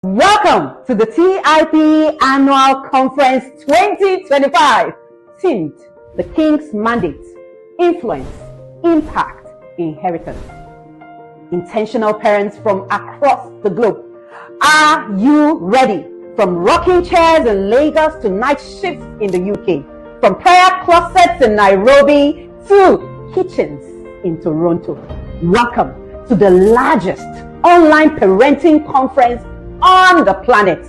Welcome to the TIP Annual Conference 2025, themed The King's Mandate, Influence, Impact, Inheritance. Intentional parents from across the globe. Are you ready? From rocking chairs in Lagos to night shifts in the UK, from prayer closets in Nairobi to kitchens in Toronto. Welcome to the largest online parenting conference on the planet.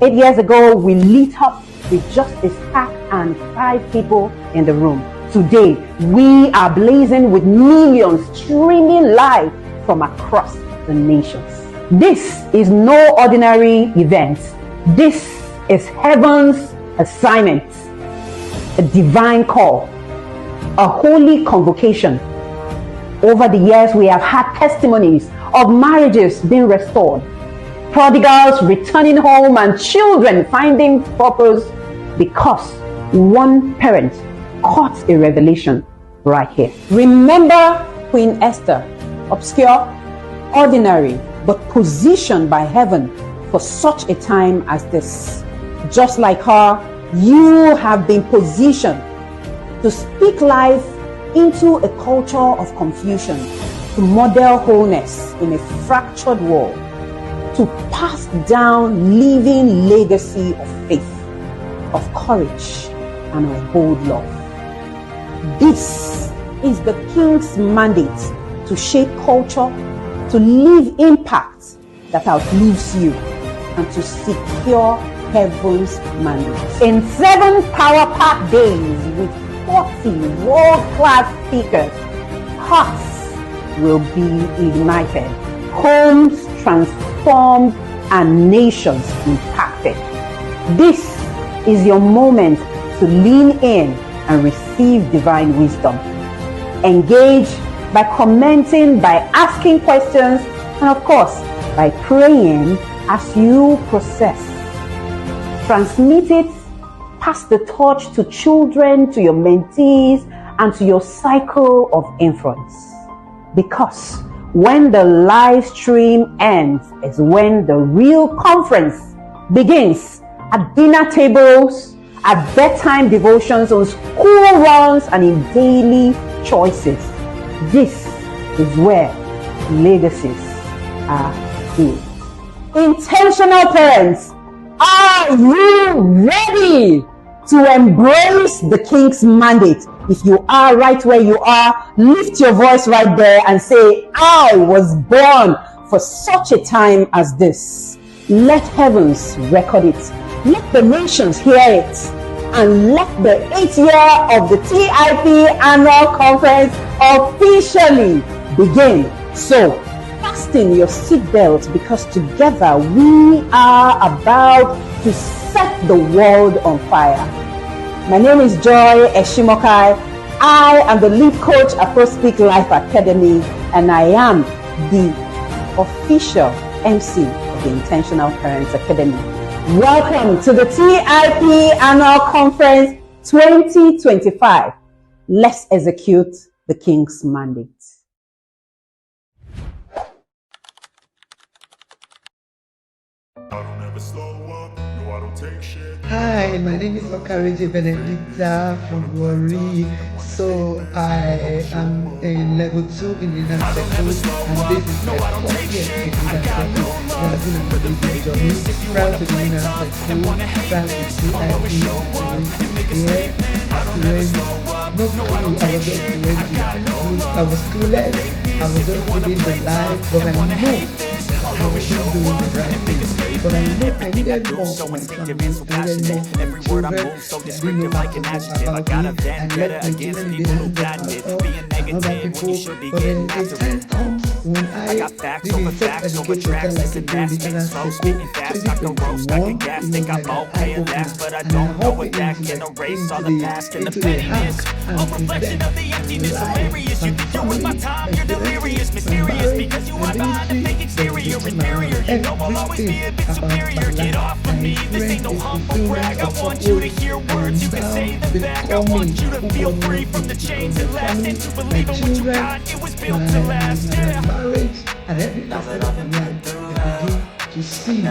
8 years ago, we lit up with just a stack and 5 people in the room. Today, we are blazing with millions streaming live from across the nations. This is no ordinary event. This is heaven's assignment, a divine call, a holy convocation. Over the years, we have had testimonies of marriages being restored, prodigals returning home, and children finding purpose because one parent caught a revelation right here. Remember Queen Esther, obscure, ordinary, but positioned by heaven for such a time as this. Just like her, you have been positioned to speak life into a culture of confusion, to model wholeness in a fractured world, to pass down living legacy of faith, of courage, and of bold love. This is the King's mandate to shape culture, to leave impact that outlives you, and to secure heaven's mandate. In 7 power-packed days with 40 world-class speakers, hearts will be ignited, homes transformed, and nations impacted. This is your moment to lean in and receive divine wisdom. Engage by commenting, by asking questions, and of course, by praying as you process. Transmit it, pass the torch to children, to your mentees, and to your cycle of influence. Because when the live stream ends is when the real conference begins, at dinner tables, at bedtime devotions, on school runs, and in daily choices. This is where legacies are built. Intentional parents, are you ready to embrace the King's mandate? If you are right where you are, lift your voice right there and say, I was born for such a time as this. Let heavens record it. Let the nations hear it. And let the 8th year of the TIP Annual Conference officially begin. So, fasten your seatbelt, because together we are about to set the world on fire. My name is Joy Eshimokai. I am the lead coach at ProSpeak Life Academy, and I am the official MC of the Intentional Parents Academy. Welcome to the TIP Annual Conference 2025. Let's execute the King's mandate. Hi, my name is Okareji Benedicta from Warri. So I am in level 2 in the United States, and this is my 4th year in the United States. It has been an amazing journey. Proud to be in the United States, proud to see here. I was clueless. I was just living the life, but I knew I wasn't doing the right thing. But I knew I needed more for my family. I needed more for my children. I didn't know what to do about me. And let my children be able to help other people. But then the time comes when I did the sex education like I did in the United States. 2021, think I'm okay in that, but I don't know what that can erase all the past and the pettiness. A reflection of the emptiness of areas. You think you're with my time, you're delirious, mysterious, because you are behind the fake exterior, inferior. You know I'll always be a bit superior. Get off of me, this ain't no humble brag. I want you to hear words, you can say them back. I want you to feel free from the chains that last, and to believe in what you got, it was built to last. Marriage and every facet of my life, I begin to to see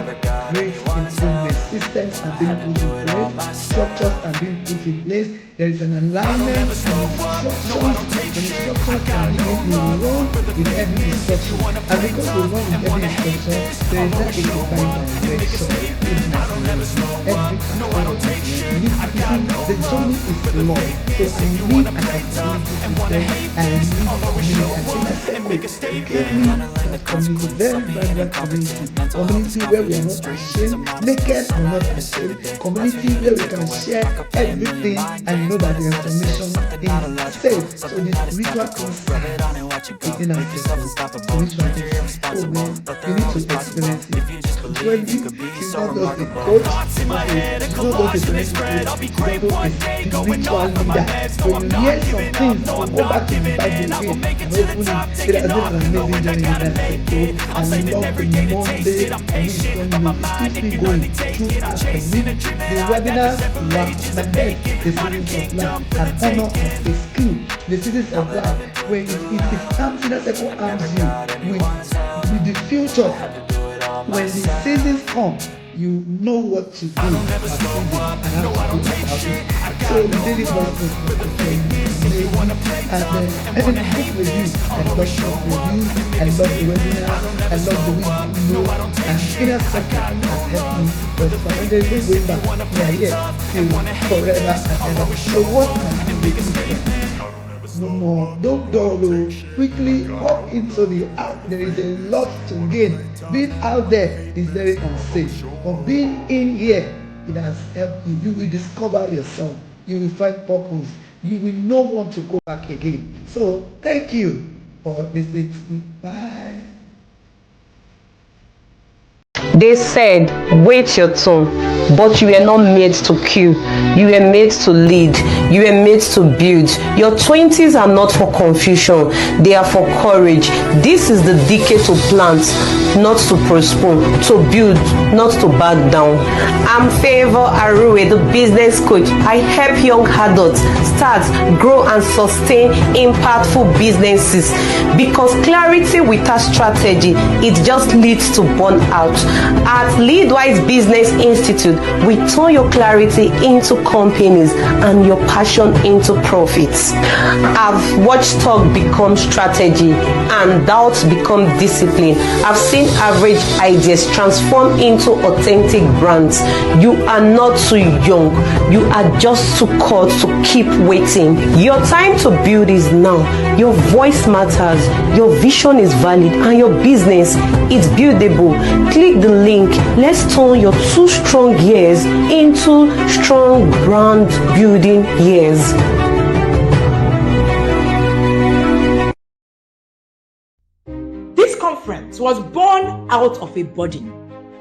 great improvement. Systems are being put in place, structures are being put in place. There is an alignment and instructions. The instructions are being run with every instruction. And because we run with every instruction, there is that divine direction in my life. Every the journey is long. So I need an accountability system. I need community. Community, very vibrant community. Community where we are not ashamed, naked or not ashamed. Community where we can share everything and know that the information is safe. So the spiritual concept within ourselves. Spiritual concept. Oh man, you need to experience it. When you is not just a coach, it's not just a spiritual leader. When you hear some things, go back to the Bible again. Hopefully, it has been an amazing journey in that sector. I love the Monday and it's going to keep going through our community. The webinar, the best, the series of life, and honor of a skill. The series of life, where it comes in a second arms you with the future. When the seasons come, you know what to do and how to go about it. So the daily Bible and then book review. I love book reviews, I love the webinar, I love the week and inner circle has helped me. But for the day going back, we are here till forever and ever. So what can you do? No more, don't dawdle. Quickly hop into the app. There is a lot to gain. Being out there is very unsafe. But being in here, it has helped you. You will discover yourself. You will find purpose. You will not want to go back again. So thank you for listening to me. Bye. They said, wait your turn, but you were not made to kill. You were made to lead. You were made to build. Your 20s are not for confusion. They are for courage. This is the decade to plant, not to postpone, to build, not to back down. I'm Favor Arue, the business coach. I help young adults start, grow, and sustain impactful businesses. Because clarity without strategy, it just leads to burnout. At Leadwise Business Institute, we turn your clarity into companies and your passion into profits. I've watched talk become strategy and doubts become discipline. I've seen average ideas transform into authentic brands. You are not too young. You are just too caught to keep waiting. Your time to build is now. Your voice matters. Your vision is valid and your business is buildable. Click the link. Let's turn your 2 strong years into strong brand building years. This conference was born out of a burden.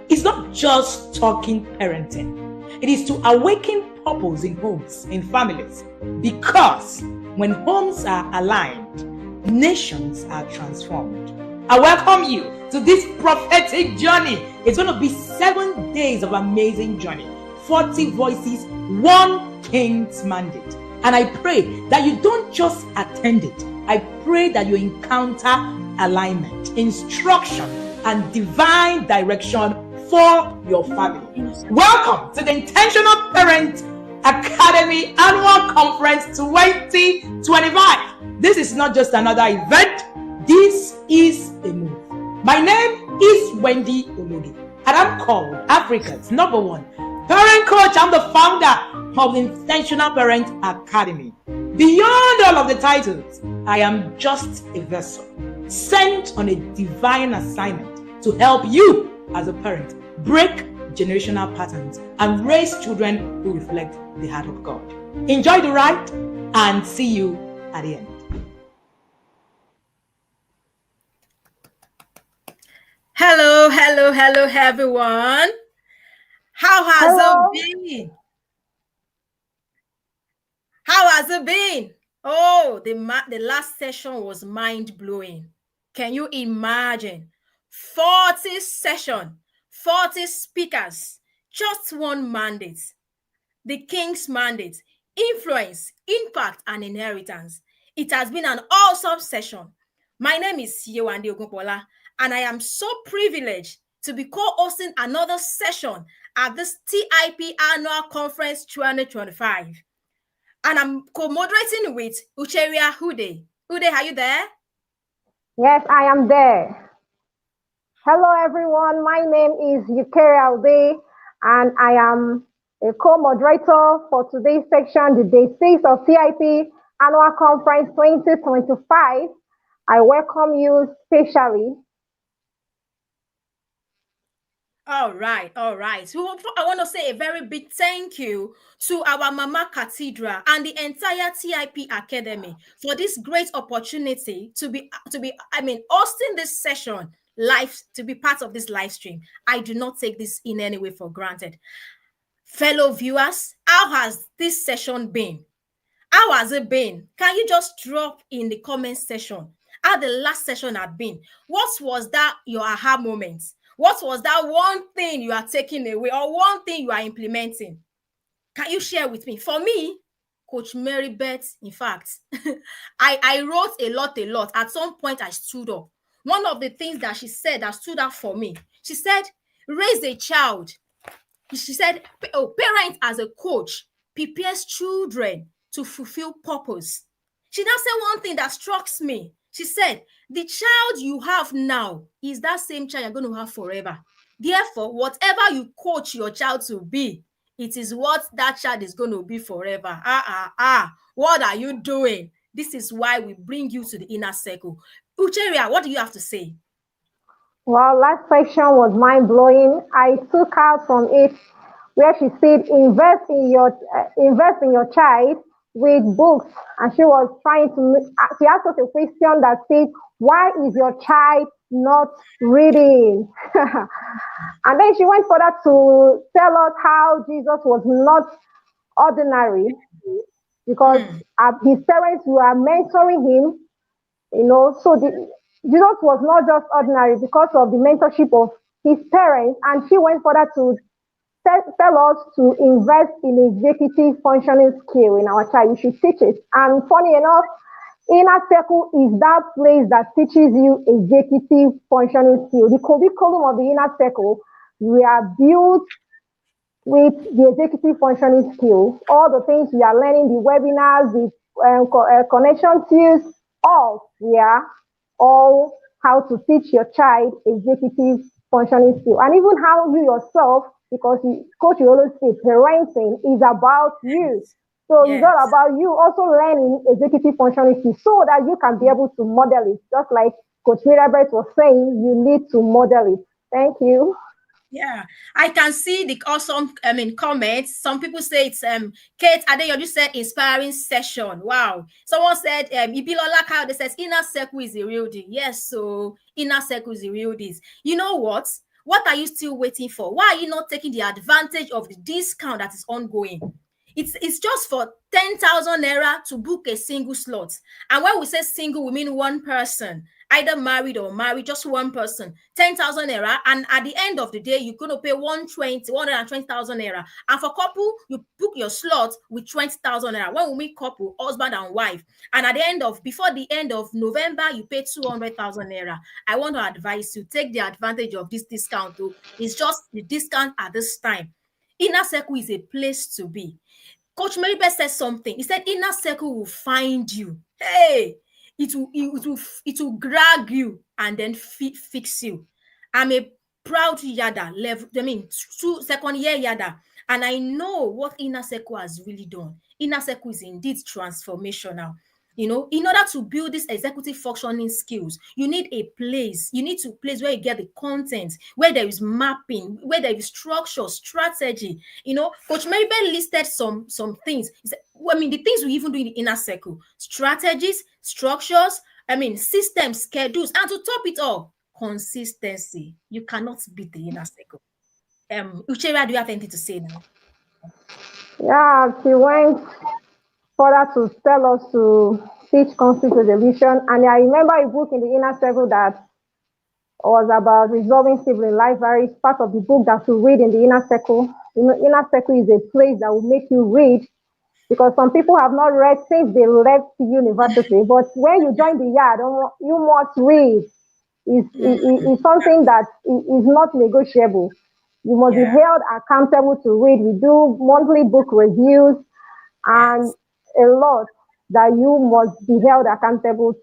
It's not just talking parenting. It is to awaken purpose in homes, in families. Because when homes are aligned, nations are transformed. I welcome you to this prophetic journey. It's going to be 7 days of amazing journey. 40 voices, 1 king's mandate. And I pray that you don't just attend it. I pray that you encounter alignment, instruction, and divine direction for your family. Welcome to the Intentional Parent Academy Annual Conference 2025. This is not just another event. This is a move. My name is Wendy Ologi, and I'm called Africa's #1 parent coach. I'm the founder of the Intentional Parent Academy. Beyond all of the titles, I am just a vessel sent on a divine assignment to help you as a parent break generational patterns and raise children who reflect the heart of God. Enjoy the ride and see you at the end. Hello, everyone. How has it been? How has it been? Oh, the last session was mind-blowing. Can you imagine? 40 sessions, 40 speakers, just one mandate. The King's mandate, influence, impact, and inheritance. It has been an awesome session. My name is Yewande Ogunbola, and I am so privileged to be co-hosting another session at this TIP Annual Conference 2025. And I'm co-moderating with Ucheria Hude. Hude, are you there? Yes, I am there. Hello, everyone. My name is Ucheria Hude, and I am a co-moderator for today's section, the Day 6 of TIP Annual Conference 2025. I welcome you specially. All right. So I want to say a very big thank you to our Mama Cathedral and the entire TIP Academy for this great opportunity to be hosting this session live, to be part of this live stream. I do not take this in any way for granted. Fellow viewers, how has this session been? How has it been? Can you just drop in the comment section how the last session had been? What was that your aha moment? What was that one thing you are taking away or one thing you are implementing? Can you share with me? For me, Coach Mary Beth, in fact, I wrote a lot. At some point, I stood up. One of the things that she said that stood out for me, she said, raise a child. She said, parents as a coach prepares children to fulfill purpose. She now said one thing that strikes me. She said, the child you have now is that same child you're going to have forever. Therefore, whatever you coach your child to be, it is what that child is going to be forever. What are you doing? This is why we bring you to the inner circle. Ucheria, what do you have to say? Well, last section was mind-blowing. I took out from it where she said, invest in your child with books. And she was she asked us a question that said, why is your child not reading? And then she went further to tell us how Jesus was not ordinary because his parents were mentoring him, so Jesus was not just ordinary because of the mentorship of his parents. And she went further to tell us to invest in executive functioning skill in our child. You should teach it. And funny enough, Inner Circle is that place that teaches you executive functioning skill. The curriculum of the Inner Circle, we are built with the executive functioning skill. All the things we are learning, the webinars, the connection skills, all how to teach your child executive functioning skill. And even how you yourself, because coach will always say parenting is about you. So it's all about you also learning executive functioning skills so that you can be able to model it. Just like Coach Mirabeth was saying, you need to model it. Thank you. Yeah, I can see the awesome comments. Some people say it's Kate Adeyoju said inspiring session. Wow. Someone said Ibilola Kaude says inner circle is the real deal. Yes, so inner circle is the real deal. You know what? What are you still waiting for? Why are you not taking the advantage of the discount that is ongoing? It's just for 10,000 naira to book a single slot. And when we say single, we mean one person, either married or married, just one person, 10,000 naira. And at the end of the day, you're going to pay 120,000 naira. And for couple, you book your slot with 20,000 naira. When we meet couple, husband and wife, and at the end before the end of November, you pay 200,000 naira. I want to advise you, take the advantage of this discount though. It's just the discount at this time. Inner Circle is a place to be. Coach Maribel said something. He said, inner circle will find you. Hey, it will drag you and then fix you. I'm a proud Yada, second year Yada. And I know what inner circle has really done. Inner circle is indeed transformational. In order to build these executive functioning skills, you need a place. You need to place where you get the content, where there is mapping, where there is structure, strategy. Coach Maribel listed some things. The things we even do in the inner circle: strategies, structures, systems, schedules, and to top it all, consistency. You cannot beat the inner circle. Ucheria, do you have anything to say now? Yeah, she went further to tell us to teach conflict resolution. And I remember a book in the Inner Circle that was about resolving sibling rivalries, part of the book that you read in the Inner Circle. Inner Circle is a place that will make you read, because some people have not read since they left university. But when you join the yard, you must read. is something that is not negotiable. You must be held accountable to it. We do monthly book reviews and a lot that you must be held accountable to.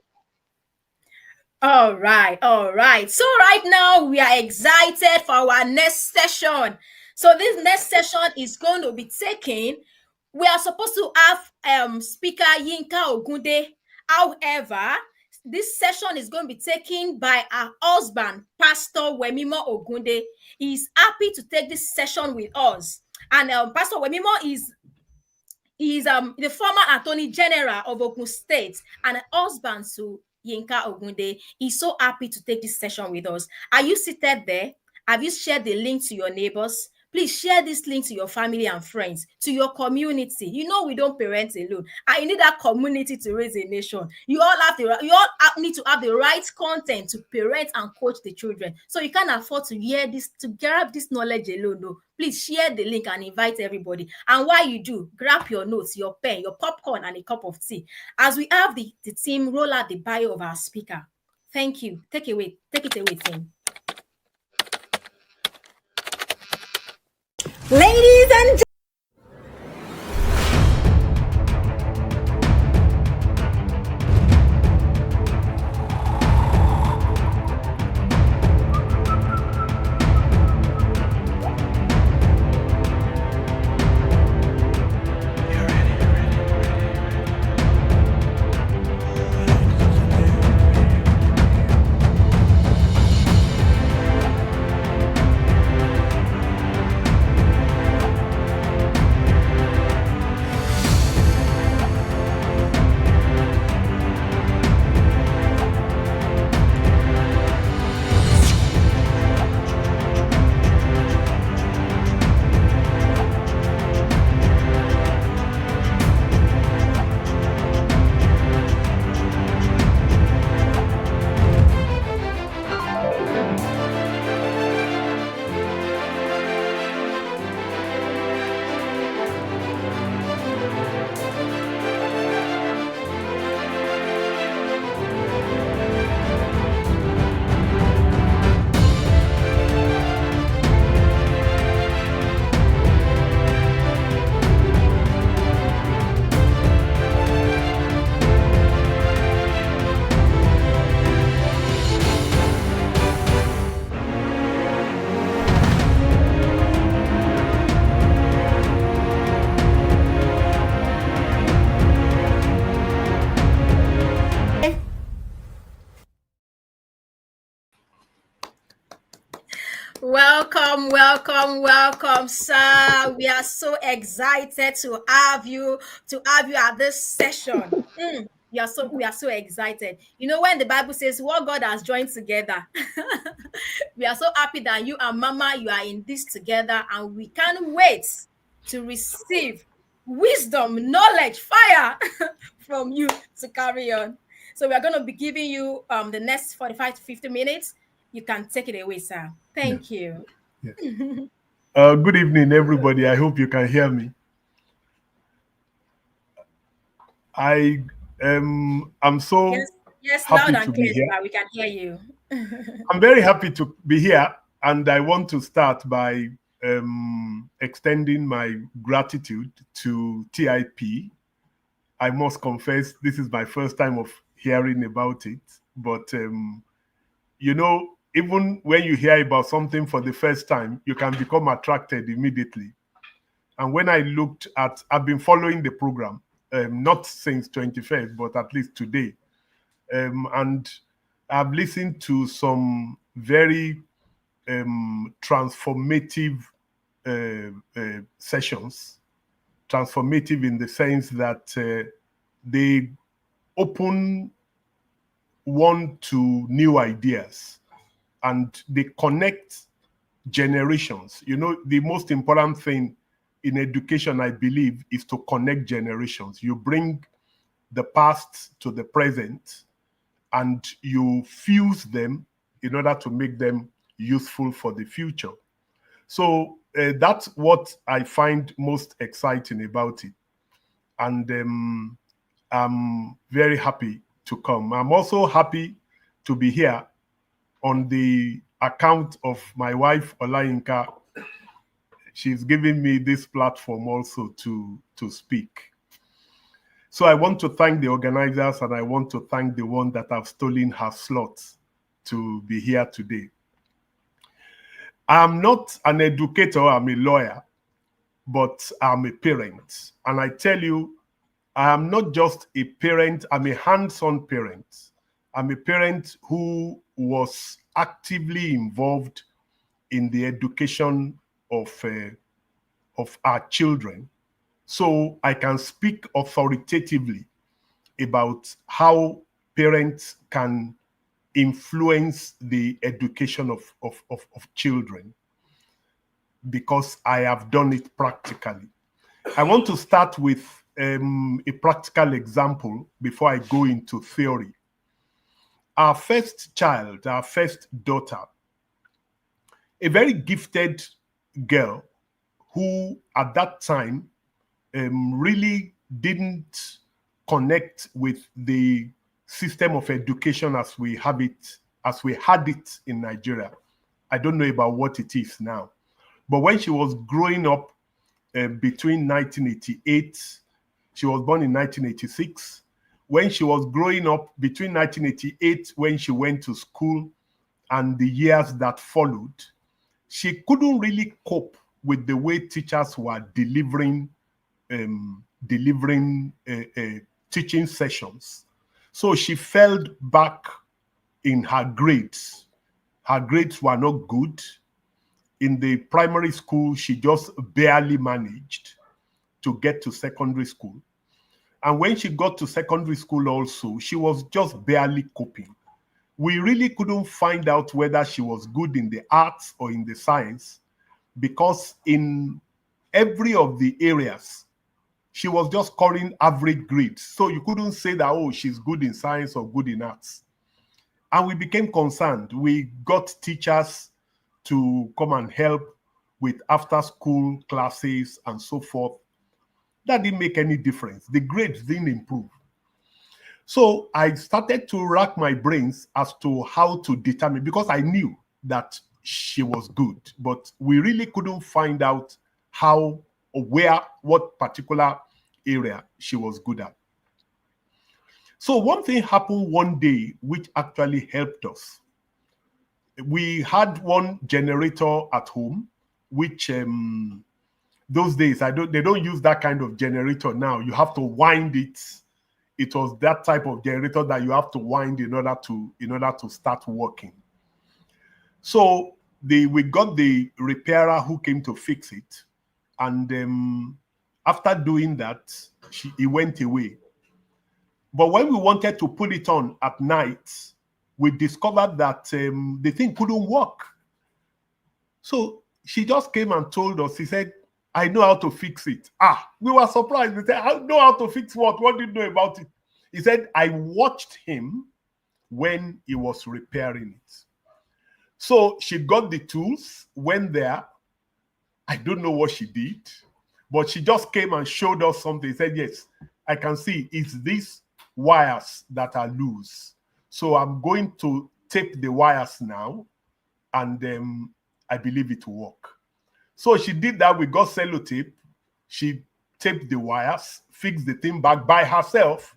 All right, all right. So right now we are excited for our next session. So this next session is going to be taken. We are supposed to have Speaker Yinka Ogunde. However, this session is going to be taken by our husband, Pastor Wemimo Ogunde. He is happy to take this session with us. And Pastor Wemimo is the former Attorney General of Ogun State and husband to Yinka Ogunde. He's so happy to take this session with us. Are you seated there? Have you shared the link to your neighbors? Please share this link to your family and friends, to your community. You know we don't parent alone. I need that community to raise a nation. You all need to have the right content to parent and coach the children. So you can't afford to hear this, to grab this knowledge alone. No. Please share the link and invite everybody. And while you do, grab your notes, your pen, your popcorn, and a cup of tea. As we have the team roll out the bio of our speaker. Thank you. Take it away, team. Ladies and welcome, sir. We are so excited to have you at this session. We are so excited. You know, when the Bible says what God has joined together, we are so happy that you and Mama, you are in this together, and we can't wait to receive wisdom, knowledge, fire from you to carry on. So we are going to be giving you the next 45 to 50 minutes. You can take it away, sir. Thank you. Good evening, everybody. I hope you can hear me. I'm so happy loud and to be clear, here. sir. We can hear you. I'm very happy to be here, and I want to start by extending my gratitude to TIP. I must confess, this is my first time of hearing about it, but you know, even when you hear about something for the first time, you can become attracted immediately. And when I looked at, I've been following the program, not since 21st, but at least today. And I've listened to some very transformative sessions, transformative in the sense that they open one to new ideas and they connect generations. You know, the most important thing in education, I believe, is to connect generations. You bring the past to the present and you fuse them in order to make them useful for the future. So that's what I find most exciting about it. And I'm very happy to come. I'm also happy to be here on the account of my wife, Olayinka, she's giving me this platform also to speak. So I want to thank the organizers, and I want to thank the one that have stolen her slot to be here today. I'm not an educator, I'm a lawyer, but I'm a parent. And I tell you, I am not just a parent, I'm a hands-on parent. I'm a parent who was actively involved in the education of our children. So I can speak authoritatively about how parents can influence the education of children, because I have done it practically. I want to start with a practical example before I go into theory. Our first child, our first daughter, a very gifted girl who at that time really didn't connect with the system of education as we had it in Nigeria. I don't know about what it is now. But when she was growing up between 1988, she was born in 1986. When she was growing up between 1988, when she went to school, and the years that followed, she couldn't really cope with the way teachers were delivering teaching sessions. So she fell back in her grades. Her grades were not good. In the primary school, she just barely managed to get to secondary school. And when she got to secondary school also, she was just barely coping. We really couldn't find out whether she was good in the arts or in the science, because in every of the areas, she was just scoring average grades. So you couldn't say that, oh, she's good in science or good in arts. And we became concerned. We got teachers to come and help with after-school classes and so forth. That didn't make any difference. The grades didn't improve. So I started to rack my brains as to how to determine, because I knew that she was good, but we really couldn't find out how or where, what particular area she was good at. So one thing happened one day which actually helped us. We had one generator at home, which those days they don't use that kind of generator now. You have to wind it. It was that type of generator that you have to wind in order to start working. So we got the repairer who came to fix it, and after doing that, he went away. But when we wanted to put it on at night, we discovered that the thing couldn't work. So she just came and told us, he said, I know how to fix it. We were surprised. We said, I know how to fix what? What do you know about it? He said, I watched him when he was repairing it. So she got the tools, went there. I don't know what she did, but she just came and showed us something. He said, yes, I can see it's these wires that are loose. So I'm going to tape the wires now, and I believe it will work. So she did that. We got sellotape. She taped the wires, fixed the thing back by herself,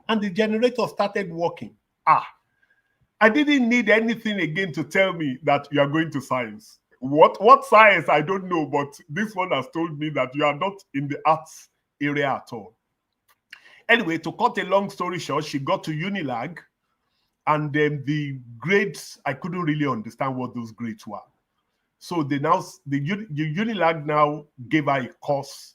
and the generator started working. I didn't need anything again to tell me that you are going to science. What science, I don't know, but this one has told me that you are not in the arts area at all. Anyway, to cut a long story short, she got to Unilag, and then the grades, I couldn't really understand what those grades were. So the Unilag now gave her a course.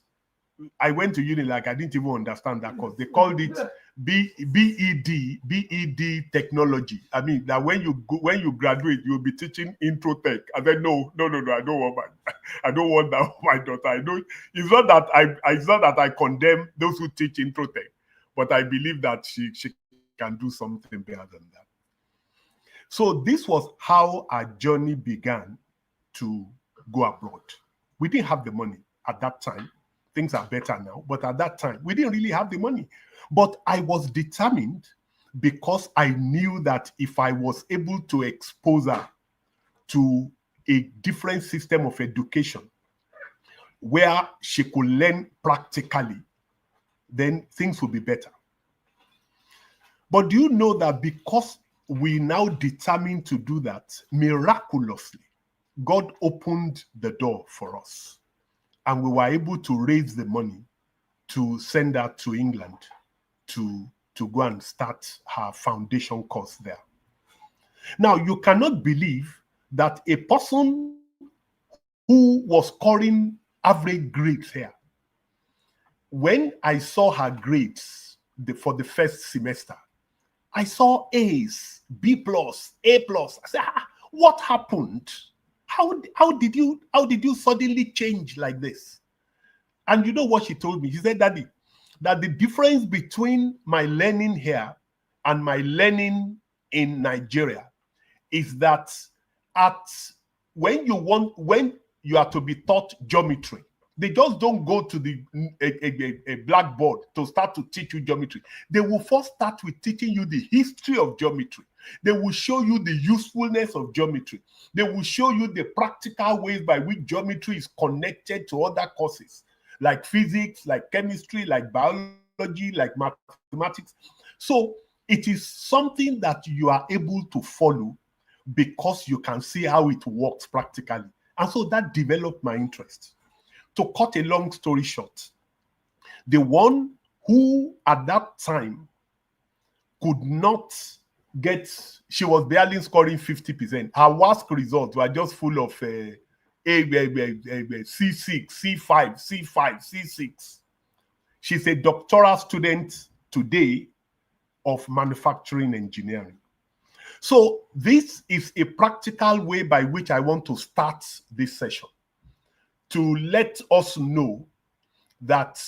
I went to Unilag, I didn't even understand that course. They called it BED technology. I mean, that when you graduate, you'll be teaching intro tech. I said, no, I don't want that for my daughter. I know it's not that I condemn those who teach intro tech, but I believe that she can do something better than that. So this was how our journey began to go abroad. We didn't have the money at that time. Things are better now, but at that time, we didn't really have the money. But I was determined because I knew that if I was able to expose her to a different system of education where she could learn practically, then things will be better. But do you know that because we now determined to do that, miraculously, God opened the door for us, and we were able to raise the money to send her to England to go and start her foundation course there. Now, you cannot believe that a person who was scoring average grades here, when I saw her grades for the first semester, I saw A's, B plus, A plus. I said, what happened? How did you suddenly change like this? And you know what she told me? She said, Daddy, that the difference between my learning here and my learning in Nigeria is that when you are to be taught geometry, they just don't go to a blackboard to start to teach you geometry. They will first start with teaching you the history of geometry. They will show you the usefulness of geometry. They will show you the practical ways by which geometry is connected to other courses, like physics, like chemistry, like biology, like mathematics. So it is something that you are able to follow because you can see how it works practically. And so that developed my interest. To cut a long story short, the one who at that time could not get, she was barely scoring 50%. Her worst results were just full of C6, C5, C5, C6. She's a doctoral student today of manufacturing engineering. So this is a practical way by which I want to start this session, to let us know that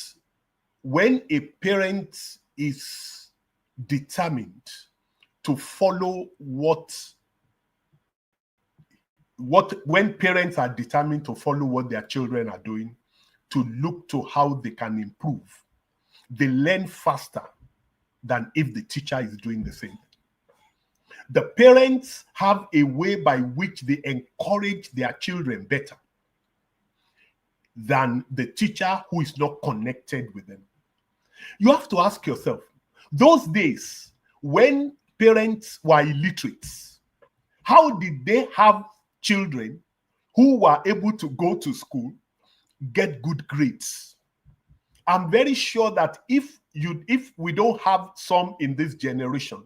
when a parent is determined to follow when parents are determined to follow what their children are doing, to look to how they can improve, they learn faster than if the teacher is doing the same. The parents have a way by which they encourage their children better than the teacher who is not connected with them. You have to ask yourself, those days when parents were illiterate, how did they have children who were able to go to school, get good grades? I'm very sure that if we don't have some in this generation,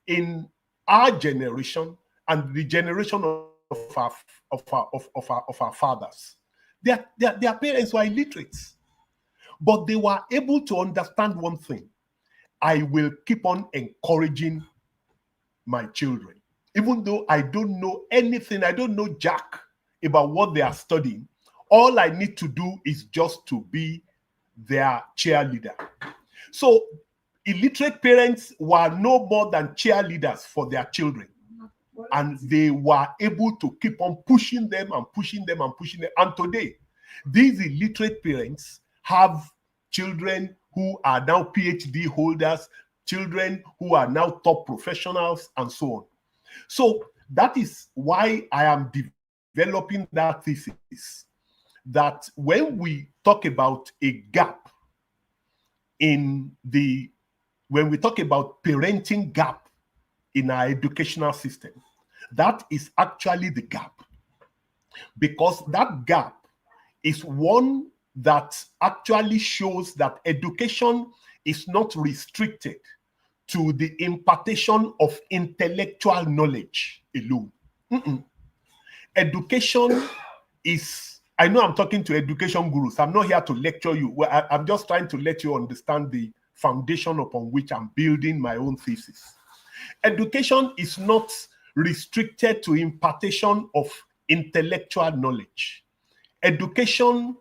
in our generation and the generation of our fathers, their parents were illiterate, but they were able to understand one thing: I will keep on encouraging my children, even though I don't know anything, I don't know jack about what they are studying. All I need to do is just to be their cheerleader. So illiterate parents were no more than cheerleaders for their children, and they were able to keep on pushing them and pushing them and pushing them. And today, these illiterate parents have children who are now PhD holders, children who are now top professionals, and so on. So that is why I am developing that thesis, that when we talk about a gap when we talk about parenting gap in our educational system, that is actually the gap. Because that gap is one that actually shows that education is not restricted to the impartation of intellectual knowledge alone. Education is, I know I'm talking to education gurus. I'm not here to lecture you. I'm just trying to let you understand the foundation upon which I'm building my own thesis. Education is not restricted to impartation of intellectual knowledge. Education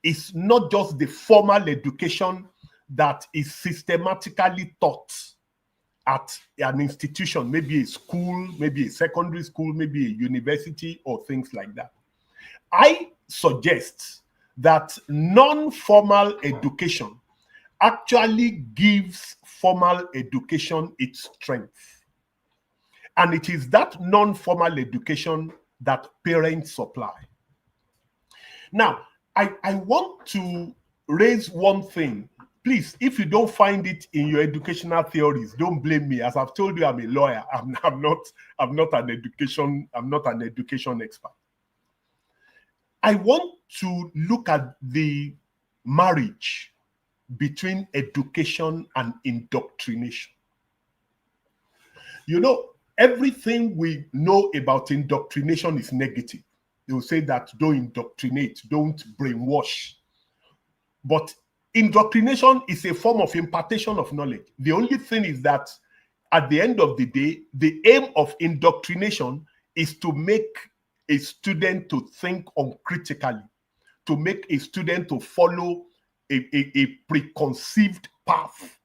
is not just the formal education that is systematically taught at an institution, maybe a school, maybe a secondary school, maybe a university, or things like that. I suggest that non-formal education actually gives formal education its strength. And it is that non-formal education that parents supply. Now, I want to raise one thing. Please, if you don't find it in your educational theories, don't blame me. As I've told you, I'm a lawyer. I'm not an education expert. I want to look at the marriage between education and indoctrination. You know, everything we know about indoctrination is negative. They will say that don't indoctrinate, don't brainwash. But indoctrination is a form of impartation of knowledge. The only thing is that at the end of the day, the aim of indoctrination is to make a student to think uncritically, to make a student to follow a preconceived path,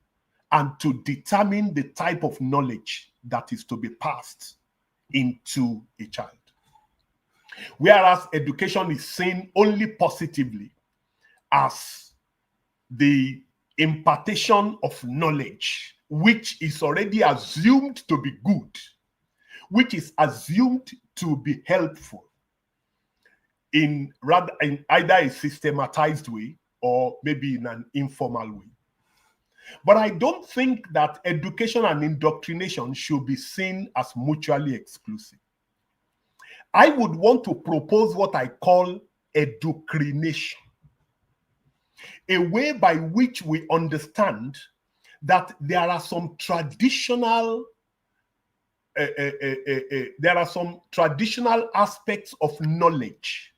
and to determine the type of knowledge that is to be passed into a child. Whereas education is seen only positively as the impartation of knowledge, which is already assumed to be good, which is assumed to be helpful in either a systematized way or maybe in an informal way. But I don't think that education and indoctrination should be seen as mutually exclusive. I would want to propose what I call educrination, a way by which we understand that there are some traditional aspects of knowledge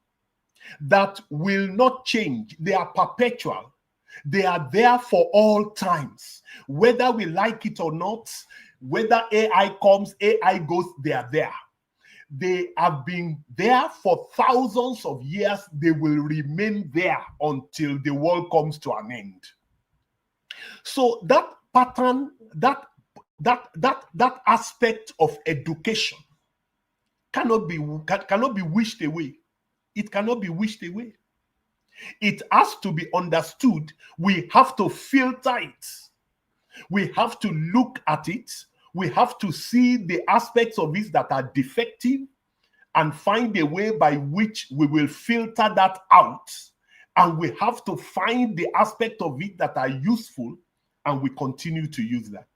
that will not change. They are perpetual. They are there for all times. Whether we like it or not, whether AI comes, AI goes, they are there. They have been there for thousands of years. They will remain there until the world comes to an end. So that pattern, that aspect of education cannot be wished away. It cannot be wished away. It has to be understood. We have to filter it. We have to look at it. We have to see the aspects of it that are defective and find a way by which we will filter that out. And we have to find the aspect of it that are useful, and we continue to use that.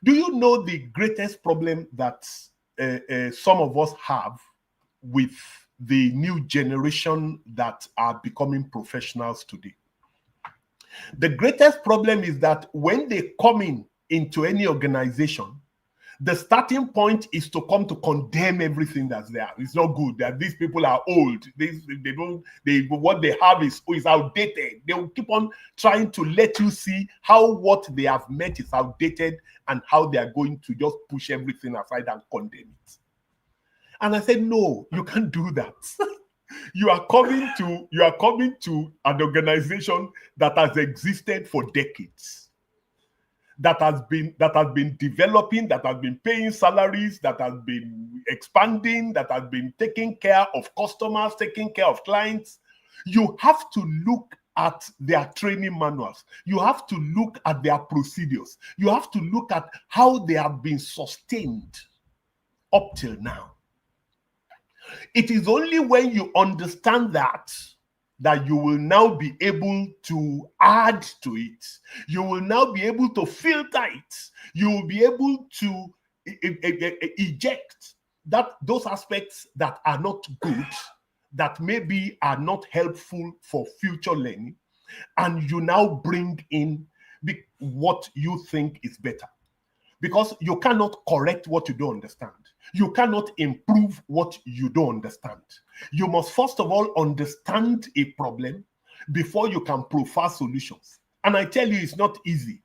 Do you know the greatest problem that some of us have with the new generation that are becoming professionals today? The greatest problem is that when they come into any organization, the starting point is to come to condemn everything that's there. It's not good. That these people are old. What they have is outdated. They will keep on trying to let you see how what they have met is outdated and how they are going to just push everything aside and condemn it. And I said, no, you can't do that. You are coming to an organization that has existed for decades, that has been developing, that has been paying salaries, that has been expanding, that has been taking care of customers, taking care of clients. You have to look at their training manuals. You have to look at their procedures. You have to look at how they have been sustained up till now. It is only when you understand that you will now be able to add to it. You will now be able to filter it. You will be able to eject those aspects that are not good, that maybe are not helpful for future learning, and you now bring in what you think is better. Because you cannot correct what you don't understand. You cannot improve what you don't understand. You must first of all understand a problem before you can proffer solutions. And I tell you, it's not easy.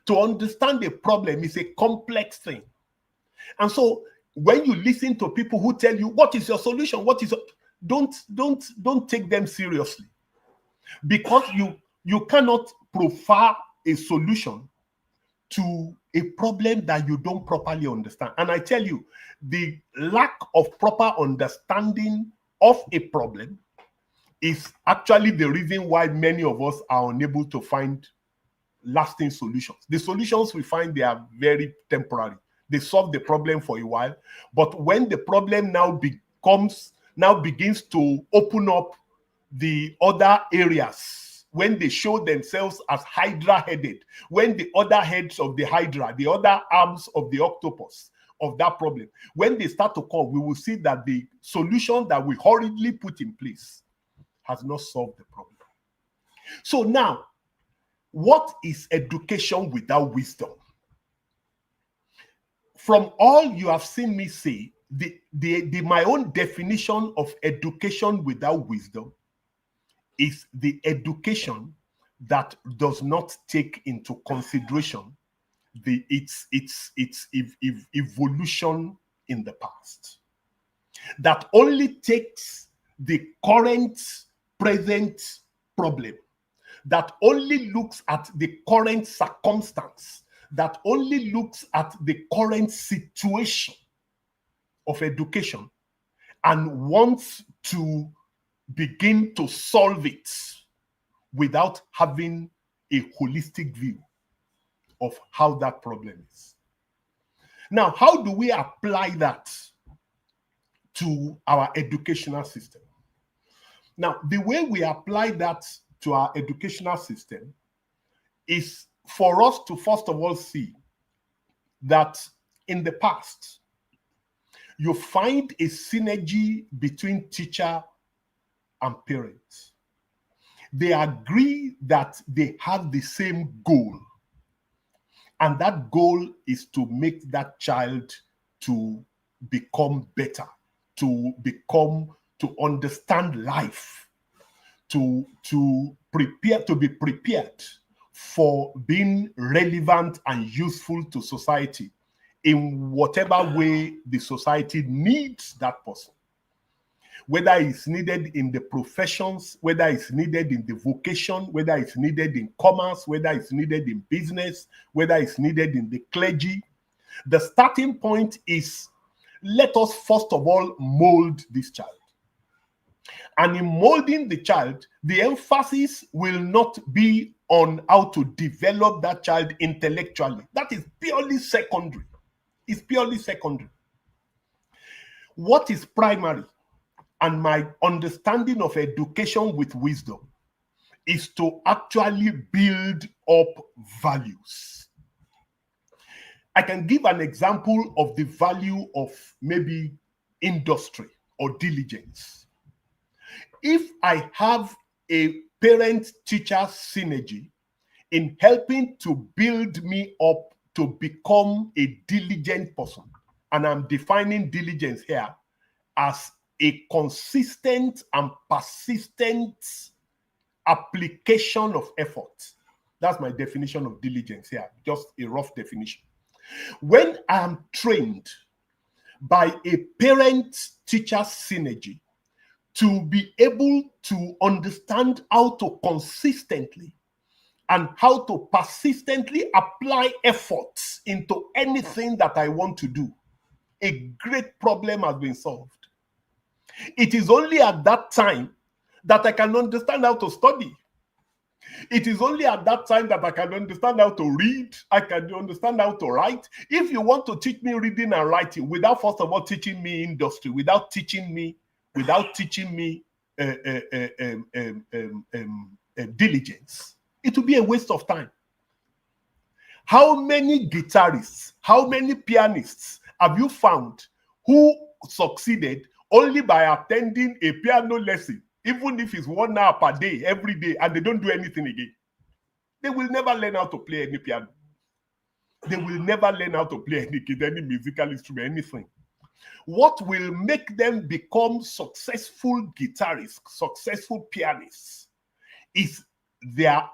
To understand a problem is a complex thing. And so when you listen to people who tell you, what is your solution? Don't take them seriously. Because you cannot proffer a solution to a problem that you don't properly understand. And I tell you, the lack of proper understanding of a problem is actually the reason why many of us are unable to find lasting solutions. The solutions we find, they are very temporary. They solve the problem for a while, but when the problem now begins to open up the other areas, when they show themselves as hydra-headed, when the other heads of the hydra, the other arms of the octopus of that problem, when they start to come, we will see that the solution that we hurriedly put in place has not solved the problem. So now, what is education without wisdom? From all you have seen me say, my own definition of education without wisdom is the education that does not take into consideration its evolution in the past, that only takes the current present problem, that only looks at the current circumstance, that only looks at the current situation of education and wants to begin to solve it without having a holistic view of how that problem is. Now, how do we apply that to our educational system? Now, the way we apply that to our educational system is for us to first of all see that in the past, you find a synergy between teacher and parents. They agree that they have the same goal, and that goal is to make that child to become better, to understand life, to be prepared for being relevant and useful to society in whatever way the society needs that person. Whether it's needed in the professions, whether it's needed in the vocation, whether it's needed in commerce, whether it's needed in business, whether it's needed in the clergy. The starting point is, let us first of all mold this child. And in molding the child, the emphasis will not be on how to develop that child intellectually. That is purely secondary. It's purely secondary. What is primary, and my understanding of education with wisdom, is to actually build up values. I can give an example of the value of maybe industry or diligence. If I have a parent-teacher synergy in helping to build me up to become a diligent person, and I'm defining diligence here as a consistent and persistent application of effort. That's my definition of diligence here, just a rough definition. When I'm trained by a parent-teacher synergy to be able to understand how to consistently and how to persistently apply efforts into anything that I want to do, a great problem has been solved. It is only at that time that I can understand how to study. It is only at that time that I can understand how to read, I can understand how to write. If you want to teach me reading and writing without first of all teaching me industry, without teaching me diligence, it will be a waste of time. How many guitarists, how many pianists have you found who succeeded only by attending a piano lesson, even if it's 1 hour per day, every day, and they don't do anything again? They will never learn how to play any piano. They will never learn how to play any musical instrument, anything. What will make them become successful guitarists, successful pianists, is their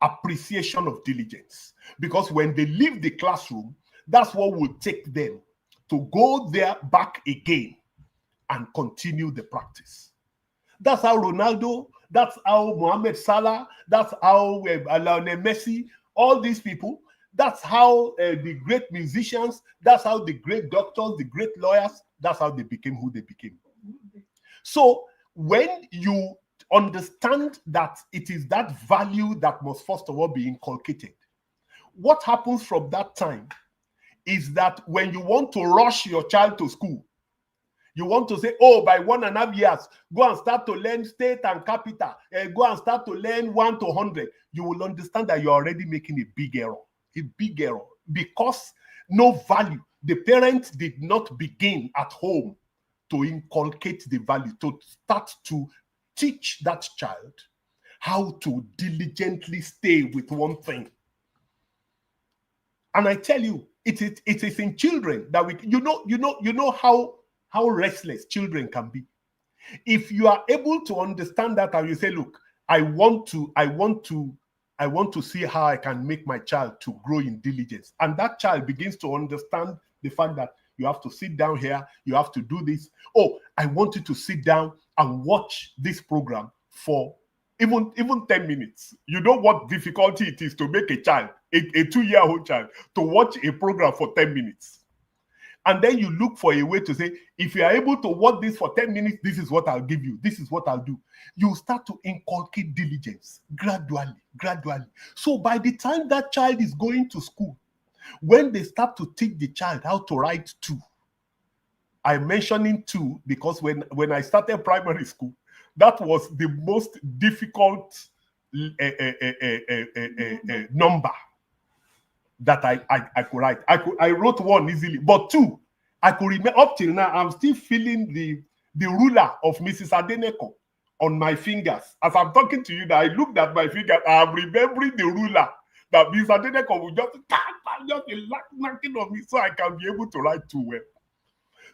appreciation of diligence. Because when they leave the classroom, that's what will take them to go there back again and continue the practice. That's how Ronaldo, that's how Mohamed Salah, that's how Lionel Messi, all these people, that's how the great musicians, that's how the great doctors, the great lawyers, that's how they became who they became. So when you understand that it is that value that must first of all be inculcated, what happens from that time is that when you want to rush your child to school, you want to say, oh, by 1.5 years, go and start to learn state and capital, go and start to learn 1 to 100. You will understand that you're already making a big error, because no value. The parents did not begin at home to inculcate the value, to start to teach that child how to diligently stay with one thing. And I tell you, it is in children that you know how restless children can be. If you are able to understand that and you say, look, I want to see how I can make my child to grow in diligence. And that child begins to understand the fact that you have to sit down here, you have to do this. Oh, I want you to sit down and watch this program for even 10 minutes. You know what difficulty it is to make a child, a 2-year-old child, to watch a program for 10 minutes. And then you look for a way to say, if you are able to watch this for 10 minutes, this is what I'll give you. This is what I'll do. You start to inculcate diligence gradually. So by the time that child is going to school, when they start to teach the child how to write 2, I'm mentioning 2 because when I started primary school, that was the most difficult number that I could write. I wrote 1 easily, but 2, I could remember. Up till now, I'm still feeling the ruler of Mrs. Adeneko on my fingers. As I'm talking to you now, I looked at my fingers, I'm remembering the ruler that Mrs. Adeneko would just be knocking on me so I can be able to write 2 well.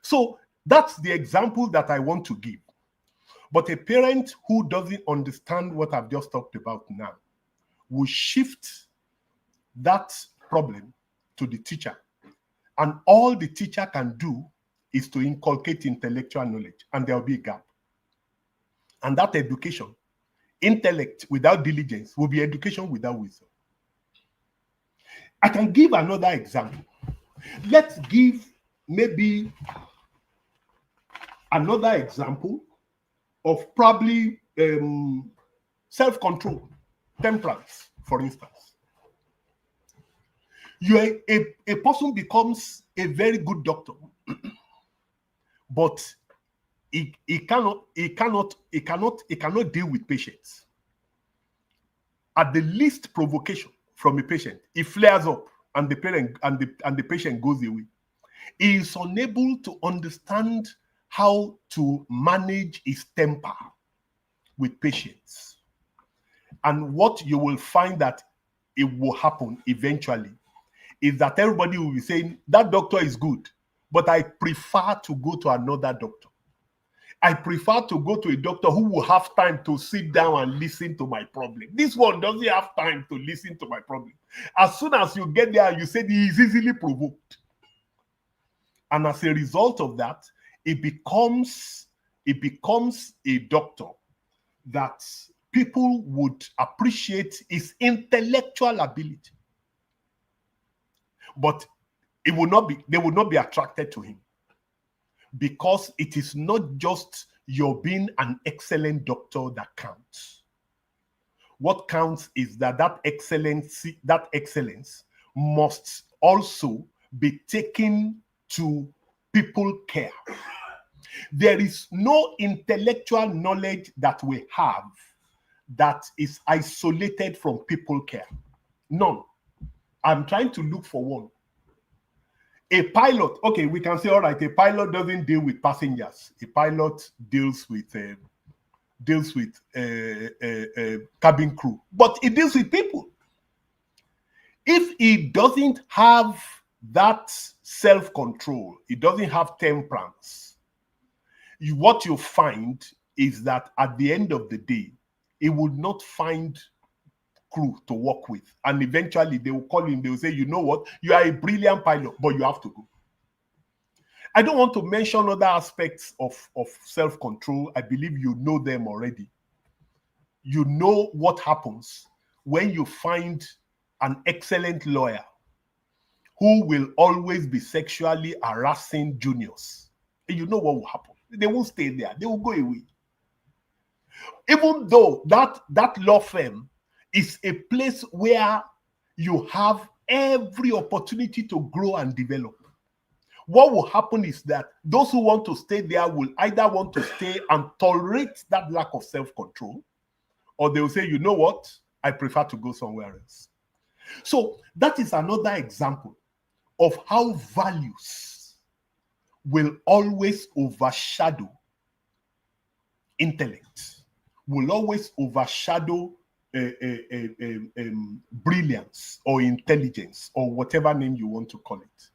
So that's the example that I want to give. But a parent who doesn't understand what I've just talked about now will shift that problem to the teacher. And all the teacher can do is to inculcate intellectual knowledge, and there will be a gap. And that education, intellect without diligence, will be education without wisdom. I can give another example. Let's give maybe another example of probably self-control, temperance, for instance. A person becomes a very good doctor, but he cannot deal with patients. At the least provocation from a patient, he flares up and the patient goes away. He is unable to understand how to manage his temper with patients. And what you will find that it will happen eventually is that everybody will be saying, that doctor is good, but I prefer to go to another doctor. I prefer to go to a doctor who will have time to sit down and listen to my problem. This one doesn't have time to listen to my problem. As soon as you get there, you say he is easily provoked. And as a result of that, it becomes a doctor that people would appreciate his intellectual ability. But they will not be attracted to him, because it is not just your being an excellent doctor that counts. What counts is that excellence must also be taken to people care. There is no intellectual knowledge that we have that is isolated from people care. None. I'm trying to look for one. A pilot, okay, we can say, all right, a pilot doesn't deal with passengers. A pilot deals with cabin crew, but he deals with people. If he doesn't have that self-control, he doesn't have temperance, what you find is that at the end of the day, he would not find crew to work with, and eventually they will call him. They will say, you know what, you are a brilliant pilot, but you have to go. I don't want to mention other aspects of self-control. I believe you know them already. You know what happens when you find an excellent lawyer who will always be sexually harassing juniors. And you know what will happen. They won't stay there. They will go away. Even though that law firm is a place where you have every opportunity to grow and develop. What will happen is that those who want to stay there will either want to stay and tolerate that lack of self-control, or they will say, you know what, I prefer to go somewhere else. So that is another example of how values will always overshadow intellect, will always overshadow brilliance or intelligence or whatever name you want to call it.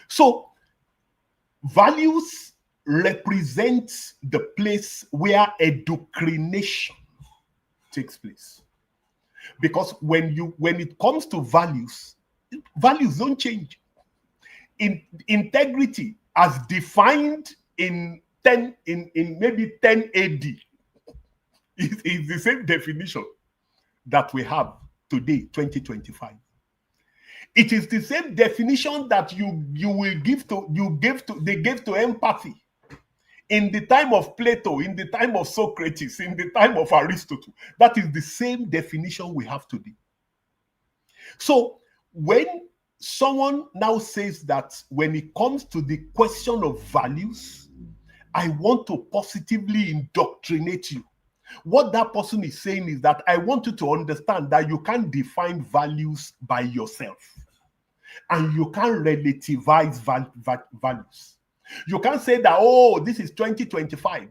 So values represent the place where educrination takes place. Because when it comes to values, values don't change. Integrity as defined in maybe 10 AD is the same definition that we have today, 2025. It is the same definition that they gave to empathy in the time of Plato, in the time of Socrates, in the time of Aristotle. That is the same definition we have today. So when someone now says that when it comes to the question of values, I want to positively indoctrinate you, what that person is saying is that I want you to understand that you can't define values by yourself. And you can't relativize values. You can't say that, oh, this is 2025.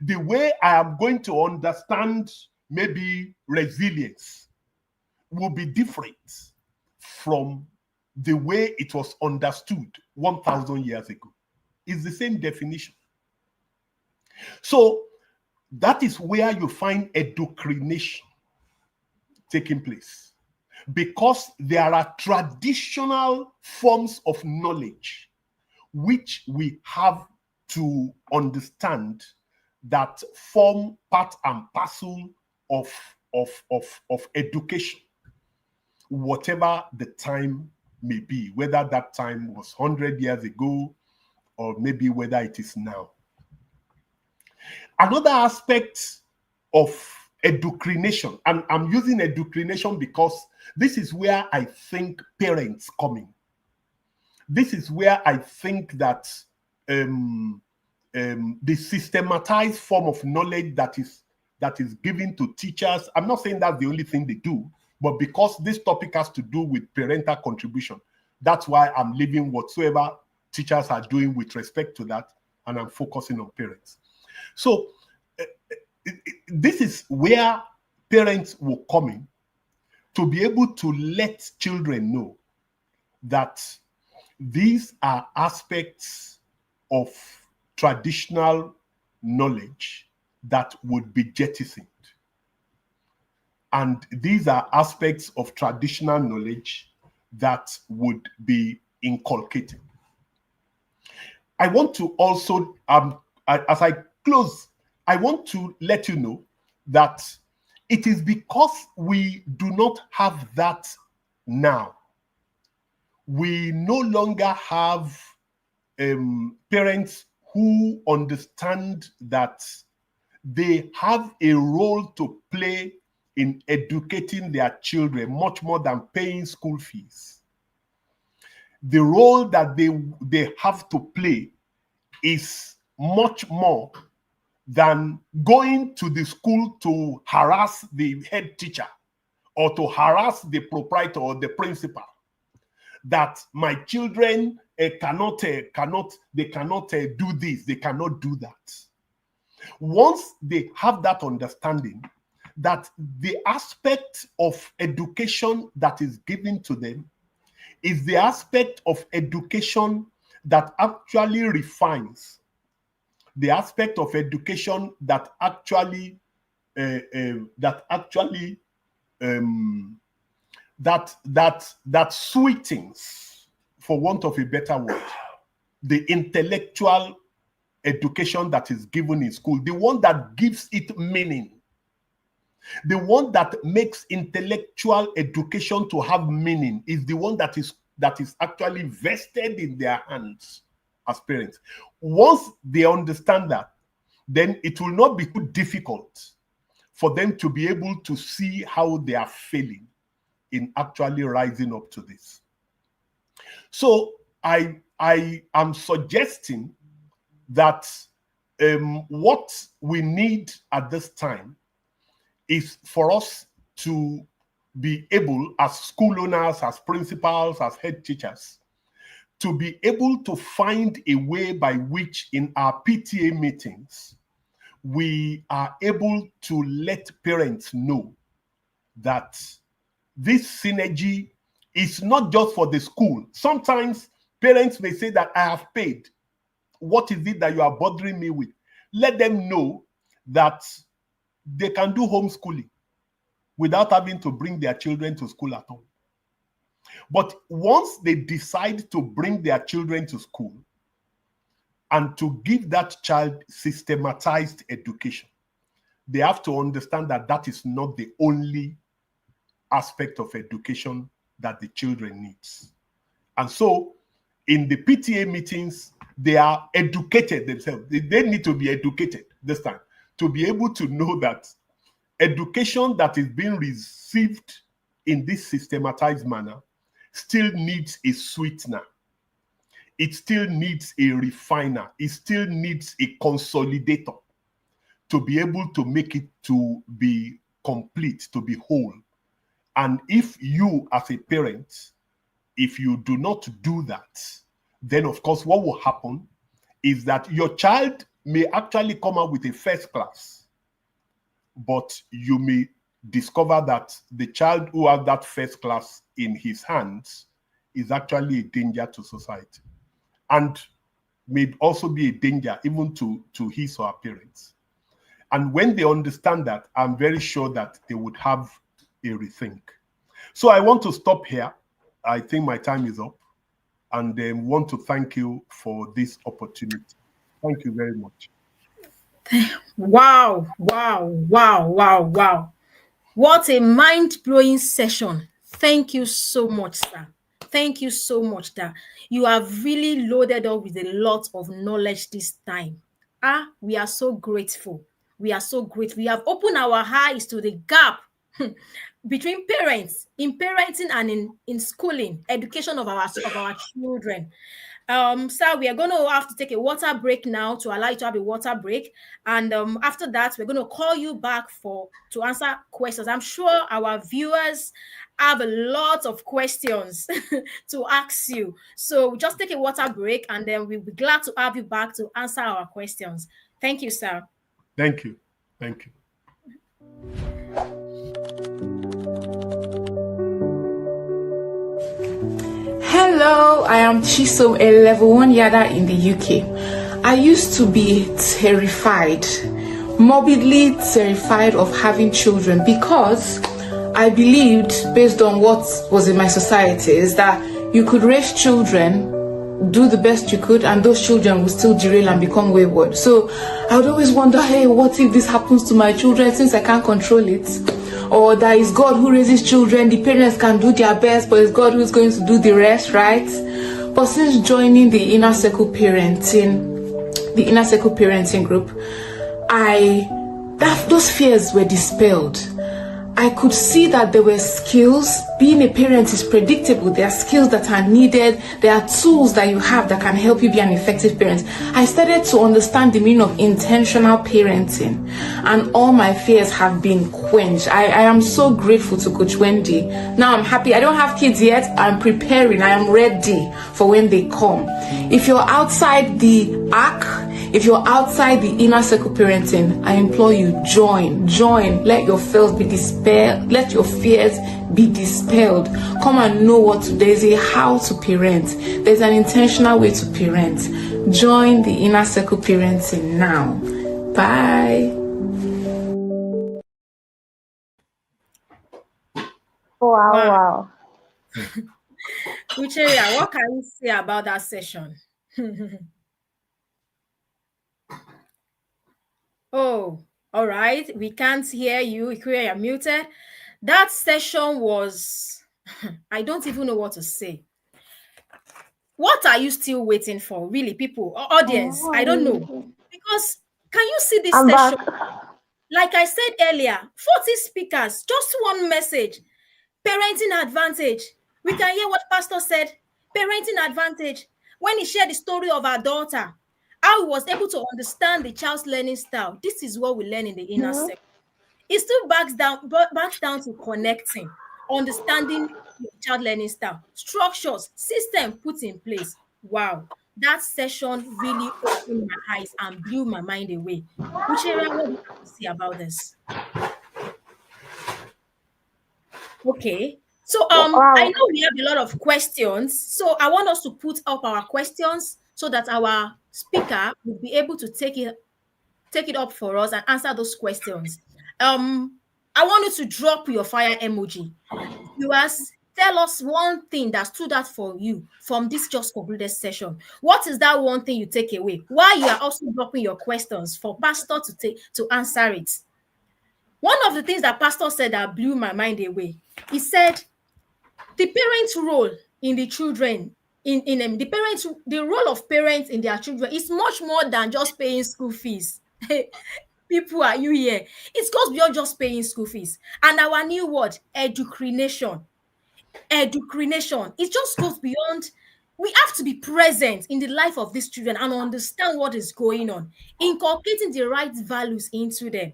The way I am going to understand maybe resilience will be different from the way it was understood 1,000 years ago. It's the same definition. So that is where you find educrination taking place. Because there are traditional forms of knowledge which we have to understand that form part and parcel of education, whatever the time may be, whether that time was 100 years ago or maybe whether it is now. Another aspect of educrination, and I'm using educrination because this is where I think parents come in. This is where I think that the systematized form of knowledge that is given to teachers, I'm not saying that's the only thing they do, but because this topic has to do with parental contribution, that's why I'm leaving whatsoever teachers are doing with respect to that, and I'm focusing on parents. So this is where parents will come in to be able to let children know that these are aspects of traditional knowledge that would be jettisoned. And these are aspects of traditional knowledge that would be inculcated. I want to also, as I close, I want to let you know that it is because we do not have that now. We no longer have parents who understand that they have a role to play in educating their children much more than paying school fees. The role that they have to play is much more than going to the school to harass the head teacher or to harass the proprietor or the principal. That my children cannot do this, they cannot do that. Once they have that understanding, that the aspect of education that is given to them is the aspect of education that actually refines, the aspect of education that actually sweetens, for want of a better word, the intellectual education that is given in school, the one that gives it meaning, the one that makes intellectual education to have meaning is the one that is actually vested in their hands as parents. Once they understand that, then it will not be too difficult for them to be able to see how they are failing in actually rising up to this. So I am suggesting that what we need at this time is for us to be able, as school owners, as principals, as head teachers, to be able to find a way by which in our PTA meetings, we are able to let parents know that this synergy is not just for the school. Sometimes parents may say that I have paid. What is it that you are bothering me with? Let them know that they can do homeschooling without having to bring their children to school at all. But once they decide to bring their children to school and to give that child systematized education, they have to understand that that is not the only aspect of education that the children needs. And so in the PTA meetings, they are educated themselves. They need to be educated this time to be able to know that education that is being received in this systematized manner still needs a sweetener. It still needs a refiner. It still needs a consolidator to be able to make it to be complete, to be whole. And if you as a parent, if you do not do that, then of course what will happen is that your child may actually come out with a first class, but you may discover that the child who has that first class in his hands is actually a danger to society and may also be a danger even to his or her parents. And when they understand that, I'm very sure that they would have a rethink. So I want to stop here. I think my time is up, and want to thank you for this opportunity. Thank you very much. Wow, wow, wow, wow, wow. What a mind-blowing session. Thank you so much, sir. Thank you so much, sir. You have really loaded up with a lot of knowledge this time. We are so grateful. We are so grateful. We have opened our eyes to the gap between parents in parenting and in schooling, education of our children. Sir, we are going to have to take a water break now to allow you to have a water break. And after that, we're going to call you back to answer questions. I'm sure our viewers have a lot of questions to ask you. So just take a water break, and then we'll be glad to have you back to answer our questions. Thank you, sir. Thank you. Thank you. Hello, I am Chisom, a level 1 yada in the UK. I used to be terrified, morbidly terrified of having children because I believed, based on what was in my society, is that you could raise children, do the best you could, and those children will still derail and become wayward. So I would always wonder, hey, what if this happens to my children since I can't control it? Or that is God who raises children, the parents can do their best, but it's God who's going to do the rest, right? But since joining the inner circle parenting group, those fears were dispelled. I could see that there were skills. Being a parent is predictable. There are skills that are needed. There are tools that you have that can help you be an effective parent. I started to understand the meaning of intentional parenting, and all my fears have been quenched. I am so grateful to Coach Wendy. Now I'm happy. I don't have kids yet. I'm preparing. I am ready for when they come. If you're outside the arc, if you're outside the inner circle parenting, I implore you, join. Let your fears be dispelled. Let your fears be dispelled. Come and know there's a how to parent. There's an intentional way to parent. Join the inner circle parenting now. Bye. Wow. Ucheria, what can you say about that session? Oh, all right. We can't hear you. You're muted. That session was, I don't even know what to say. What are you still waiting for, really, people, audience? I don't know. Because can you see this session? Back. Like I said earlier, 40 speakers, just one message. Parenting advantage. We can hear what Pastor said. Parenting advantage. When he shared the story of our daughter, how he was able to understand the child's learning style. This is what we learn in the inner circle. It still backs down to connecting, understanding your child learning style, structures, system put in place. Wow, that session really opened my eyes and blew my mind away. Uchera, what do you have to say about this? Okay. So I Wow. know we have a lot of questions. So I want us to put up our questions so that our speaker will be able to take it up for us and answer those questions. I want you to drop your fire emoji. Viewers, tell us one thing that stood out for you from this just concluded session. What is that one thing you take away? While you are also dropping your questions for Pastor to answer it. One of the things that Pastor said that blew my mind away, he said the parents' role in the children, the role of parents in their children is much more than just paying school fees. People, are you here? It goes beyond just paying school fees. And our new word, educrination. Educrination. It just goes beyond. We have to be present in the life of these children and understand what is going on, inculcating the right values into them.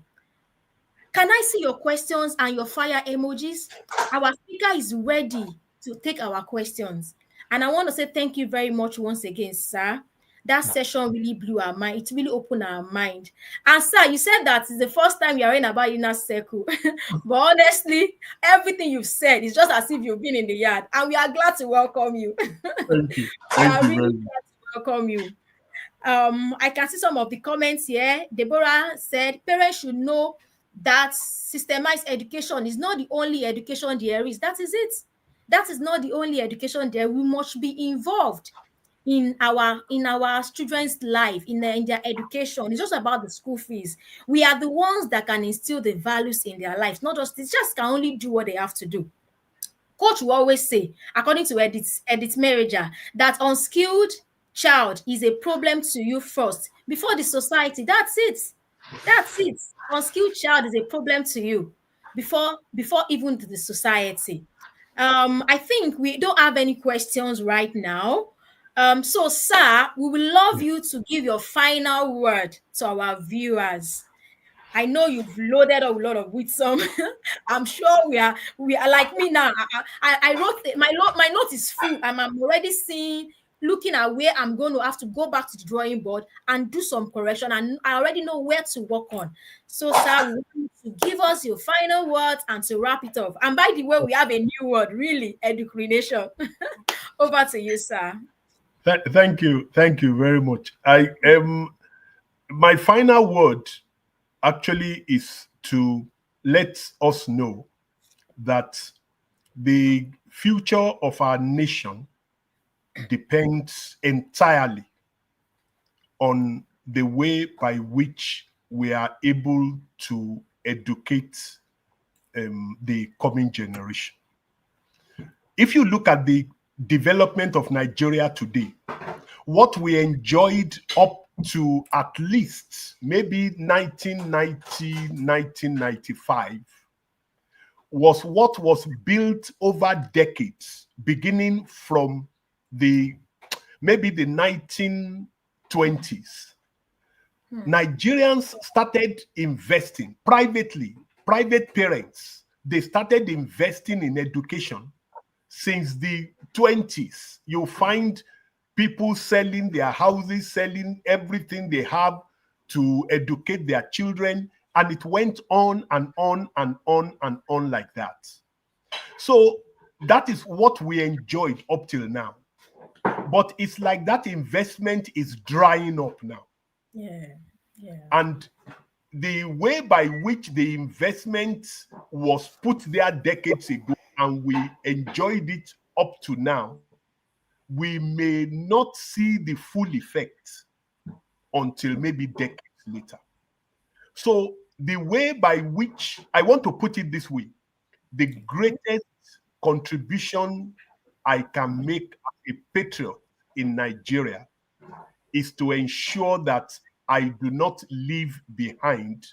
Can I see your questions and your fire emojis? Our speaker is ready to take our questions. And I want to say thank you very much once again, sir. That session really blew our mind. It really opened our mind. And sir, you said that it's the first time you're in about inner circle. But honestly, everything you've said is just as if you've been in the yard. And we are glad to welcome you. Thank you. We Thank are you really very much. glad to welcome you. I can see some of the comments here. Deborah said parents should know that systemized education is not the only education there is. That is it. That is not the only education there. We must be involved in our children's life, in their education. It's just about the school fees. We are the ones that can instill the values in their lives. Not just teachers can only do what they have to do. Coach will always say, according to Edith Merager, that unskilled child is a problem to you first before the society. That's it. That's it. Unskilled child is a problem to you before even to the society. I think we don't have any questions right now. So, sir, we would love you to give your final word to our viewers. I know you've loaded up a lot of wisdom. I'm sure we are like me now. I wrote my note is full, and I'm already looking at where I'm going to have to go back to the drawing board and do some correction. And I already know where to work on. So, sir, we want you to give us your final words and to wrap it up. And by the way, we have a new word, really, educrination. Over to you, sir. Thank you. Thank you very much. My final word actually is to let us know that the future of our nation depends entirely on the way by which we are able to educate the coming generation. If you look at the development of Nigeria today, what we enjoyed up to at least maybe 1990, 1995 was what was built over decades, beginning from maybe the 1920s. Nigerians started investing privately, private parents, they started investing in education since the 20s. You'll find people selling their houses, selling everything they have to educate their children. And it went on and on and on and on like that. So that is what we enjoyed up till now. But it's like that investment is drying up now. Yeah. And the way by which the investment was put there decades ago and we enjoyed it up to now, we may not see the full effect until maybe decades later. So the way by which, I want to put it this way, the greatest contribution I can make as a patriot in Nigeria is to ensure that I do not leave behind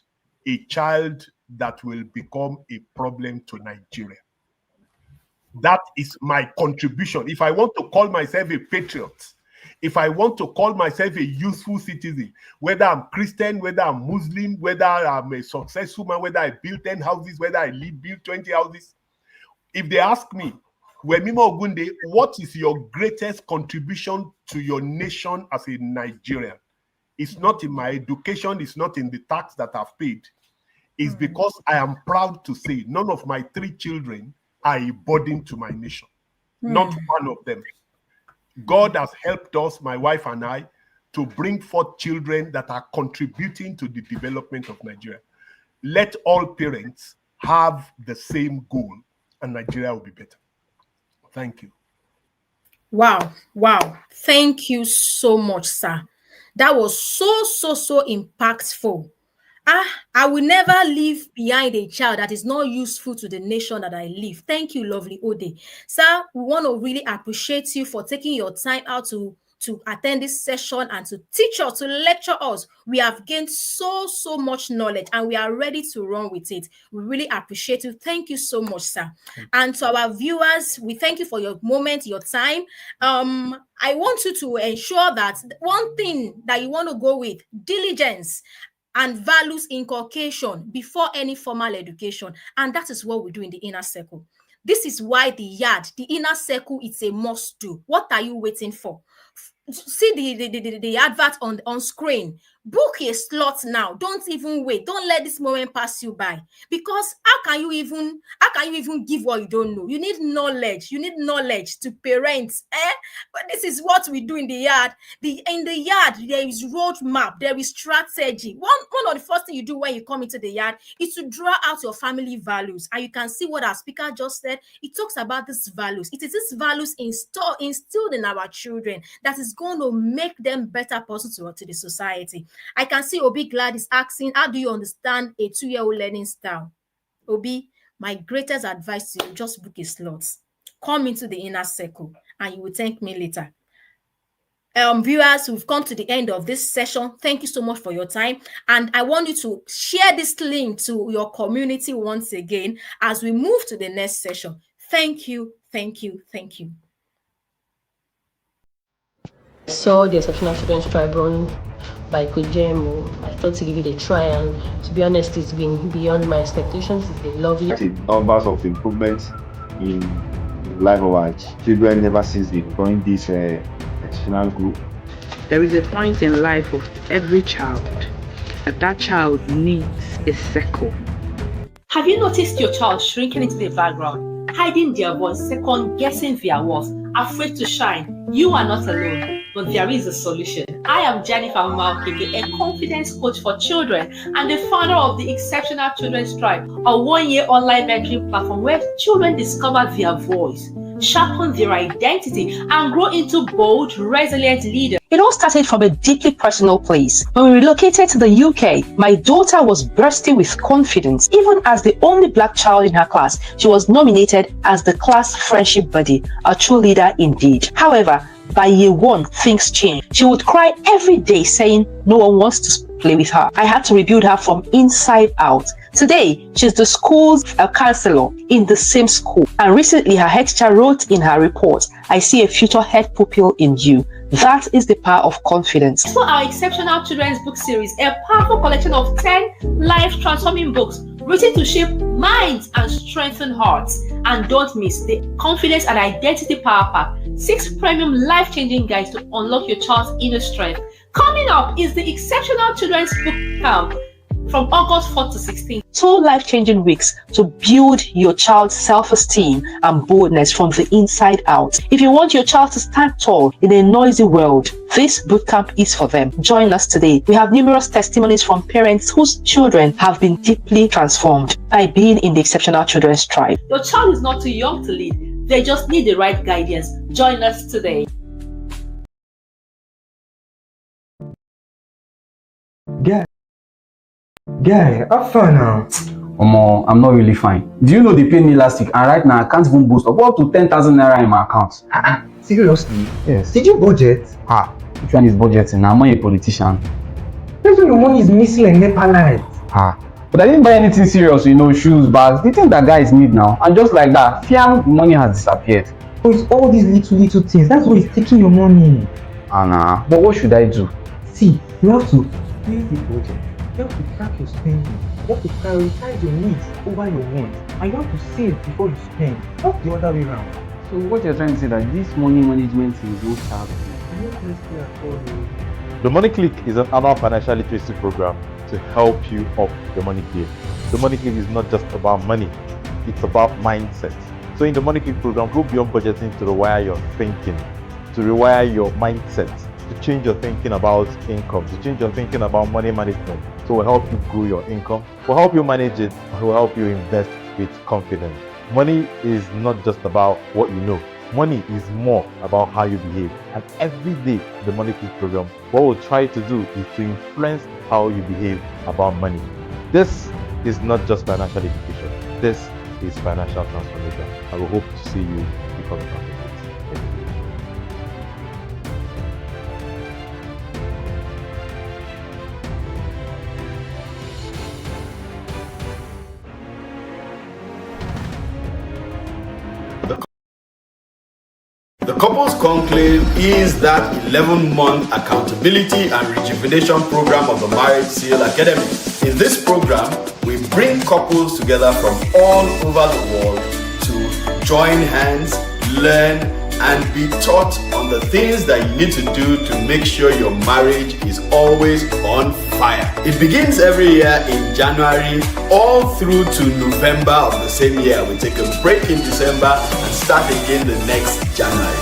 a child that will become a problem to Nigeria. That is my contribution. If I want to call myself a patriot, if I want to call myself a useful citizen, whether I'm Christian, whether I'm Muslim, whether I'm a successful man, whether I build 10 houses, whether I build 20 houses, if they ask me, Wemimo Ogunde, what is your greatest contribution to your nation as a Nigerian? It's not in my education, it's not in the tax that I've paid. It's because I am proud to say none of my 3 children are a burden to my nation. Not one of them. God has helped us, my wife and I, to bring forth children that are contributing to the development of Nigeria. Let all parents have the same goal, and Nigeria will be better. Thank you. Wow. Thank you so much, sir. That was so impactful. I will never leave behind a child that is not useful to the nation that I live. Thank you, lovely Ode. Sir, we want to really appreciate you for taking your time out to attend this session and to teach us, to lecture us. We have gained so much knowledge and we are ready to run with it. We really appreciate you. Thank you so much, sir. And to our viewers, we thank you for your moment, your time. I want you to ensure that one thing that you want to go with, diligence and values inculcation before any formal education. And that is what we do in the inner circle. This is why the inner circle, it's a must do. What are you waiting for? See the advert on screen. Book a slot now. Don't even wait. Don't let this moment pass you by. Because how can you even give what you don't know? You need knowledge. You need knowledge to parent. But this is what we do in the yard. In the yard, there is roadmap. There is strategy. One of the first thing you do when you come into the yard is to draw out your family values. And you can see what our speaker just said. It talks about these values. It is these values instilled in our children that is going to make them better persons to the society. I can see Obi Glad is asking, how do you understand a 2-year-old learning style? Obi, my greatest advice to you, just book a slot. Come into the inner circle and you will thank me later. Viewers, we've come to the end of this session. Thank you so much for your time. And I want you to share this link to your community once again as we move to the next session. Thank you. Saw the Exceptional Children's Tribe run by Kujemo. I thought to give it a try, and to be honest, it's been beyond my expectations. It's been lovely. Numbers of improvements in the life of our children ever since they joined this exceptional group. There is a point in life of every child that child needs a circle. Have you noticed your child shrinking into the background, hiding their voice, second guessing their worth, afraid to shine? You are not alone, but there is a solution. I am Jennifer Maokeke, a confidence coach for children and the founder of the Exceptional Children's Tribe, a 1-year online mentoring platform where children discover their voice, sharpen their identity, and grow into bold, resilient leaders. It all started from a deeply personal place. When we relocated to the UK, my daughter was bursting with confidence. Even as the only Black child in her class, she was nominated as the class friendship buddy, a true leader indeed. However, by year 1, things changed. She would cry every day saying no one wants to play with her. I had to rebuild her from inside out. Today, she's the school's counselor in the same school. And recently, her head teacher wrote in her report, "I see a future head pupil in you." That is the power of confidence. For our Exceptional Children's Book Series, a powerful collection of 10 life-transforming books written to shape minds and strengthen hearts. And don't miss the Confidence and Identity Power Pack, 6 premium life-changing guides to unlock your child's inner strength. Coming up is the Exceptional Children's Book Camp from August 4th to 16th. 2 life-changing weeks to build your child's self-esteem and boldness from the inside out. If you want your child to stand tall in a noisy world, this bootcamp is for them. Join us today. We have numerous testimonies from parents whose children have been deeply transformed by being in the Exceptional Children's Tribe. Your child is not too young to lead. They just need the right guidance. Join us today. Guy, how far now? I'm not really fine. Do you know they paid me last week, and right now I can't even boost up to 10,000 naira in my account. Seriously? Yes. Did you budget? Which one is budgeting? I'm not a politician. Even the money is missing like NEPA light. But I didn't buy anything serious, you know, shoes, bags, the things that guys need now. And just like that, fiam, money has disappeared. So it's all these little things. That's what is taking your money. Anna, but what should I do? See, you have to create a budget. You have to track your spending. You have to prioritize your needs over your wants. And you have to save before you spend. Not the other way around. So what you're trying to say that this money management thing is not sharp? The Money Click is an annual financial literacy program to help you up the money game. The Money Click is not just about money, it's about mindset. So in the Money Click program, go beyond budgeting to rewire your thinking, to rewire your mindset, to change your thinking about income, to change your thinking about money management. So we'll help you grow your income, we'll help you manage it, and we'll help you invest with confidence. Money is not just about what you know. Money is more about how you behave. And every day, the Money Click program, what we'll try to do is to influence how you behave about money. This is not just financial education. This is financial transformation. I will hope to see you become a part of it. The Couples Conclave is that 11-month accountability and rejuvenation program of the Marriage Seal Academy. In this program, we bring couples together from all over the world to join hands, learn, and be taught on the things that you need to do to make sure your marriage is always on fire. It begins every year in January all through to November of the same year. We take a break in December and start again the next January.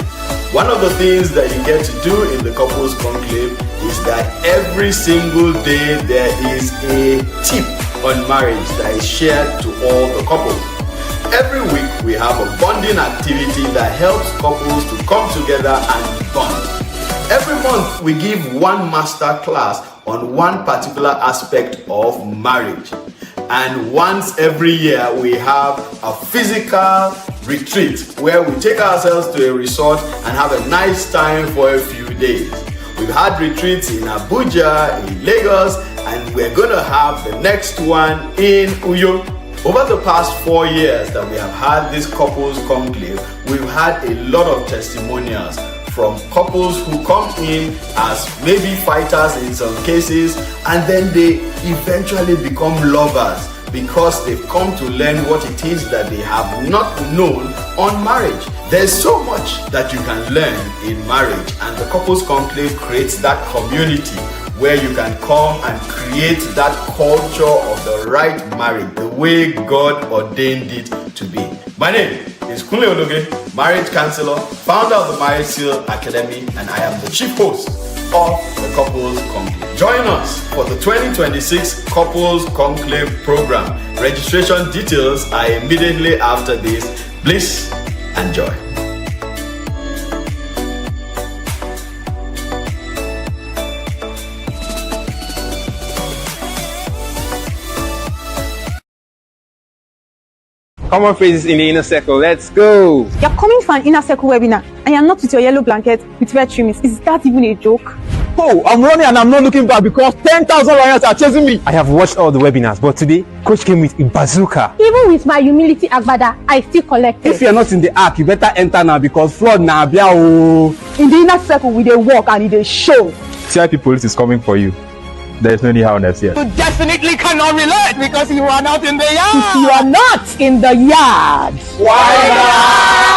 One of the things that you get to do in the Couples Conclave is that every single day there is a tip on marriage that is shared to all the couples. Every week we have a bonding activity that helps couples to come together and bond. Every month we give one master class on one particular aspect of marriage. And once every year we have a physical retreat where we take ourselves to a resort and have a nice time for a few days. We've had retreats in Abuja, in Lagos, and we're going to have the next one in Uyo. Over the past 4 years that we have had this Couples Conclave, we've had a lot of testimonials from couples who come in as maybe fighters in some cases, and then they eventually become lovers because they've come to learn what it is that they have not known on marriage. There's so much that you can learn in marriage, and the Couples Conclave creates that community where you can come and create that culture of the right marriage, the way God ordained it to be. My name is Kunle Ologe, marriage counselor, founder of the Marriage Seal Academy, and I am the chief host of the Couples Conclave. Join us for the 2026 Couples Conclave program. Registration details are immediately after this. Please enjoy. Common phrases in the inner circle. Let's go. You're coming for an inner circle webinar and you're not with your yellow blanket with red trimmings. Is that even a joke? Oh, I'm running and I'm not looking back because 10,000 lions are chasing me. I have watched all the webinars, but today, Coach came with a bazooka. Even with my humility agbada, I still collected. If you're not in the ark, you better enter now because flood na bia o. In the inner circle, we dey walk and they show. CIP police is coming for you. There's no need harness here. You definitely cannot relate because you are not in the yard. If you are not in the yard. Why not?